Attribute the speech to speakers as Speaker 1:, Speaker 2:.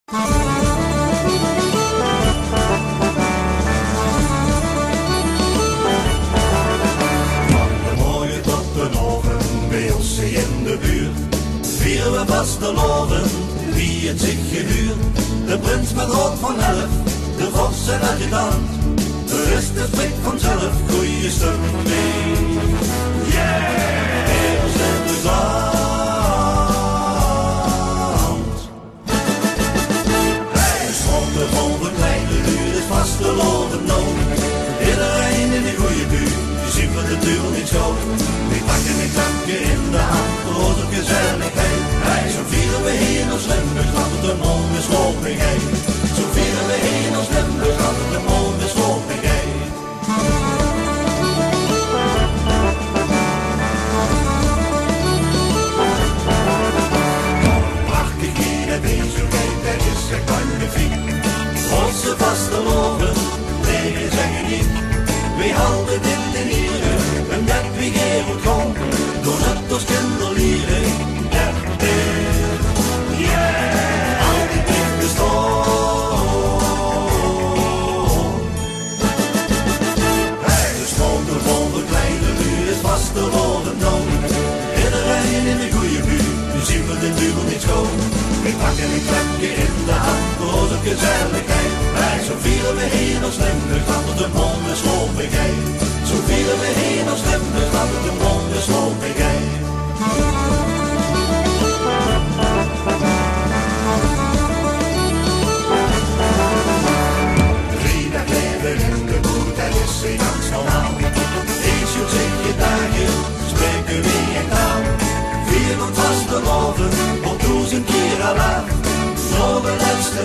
Speaker 1: In de buurt vieren we Vastelaovend, wie het zich gehuurd. De prins met rood van 11, de vos en adjudant. De rest is blik vanzelf, goeie stemming. Yeah, heel stemmig land. Hey, de schotten vol de kleine buurt is Vastelaovend nood. Iedereen in die goeie buurt, die zien we de deur niet schoon. We pakken een klapje in de hand, roze gezelligheid. Hey, zo vieren we hier als Limburg, dat het een mooie sloping heet. Zo vieren we hier als Limburg, dat het een mooie sloping heet. Prachtig hier en deze week, dat is echt magnifiek. Onze Vastelaovend, nee zeggen niet. We houden dit in hieren, en dat we gereld gaan, door het als kinderlieren. Yeah, altijd in de storm. Hey, de schoten van de kleine buurt is Vastelaovend nodig. Iedereen in de goeie buurt, nu zien we de duur niet schoon. We pakken een klapje in de hand, voor de gezelligheid. Hey, zo vieren we hier als Limburg, dat het een mooie sloping heet. Zo vieren we hier als Limburg, dat het een mooie sloping heet. Geen angst normaal. Eens je zeg je dagen, spreken we een taal. Vier van Vastelaovend, op 1000 keer al af. Nog een laatste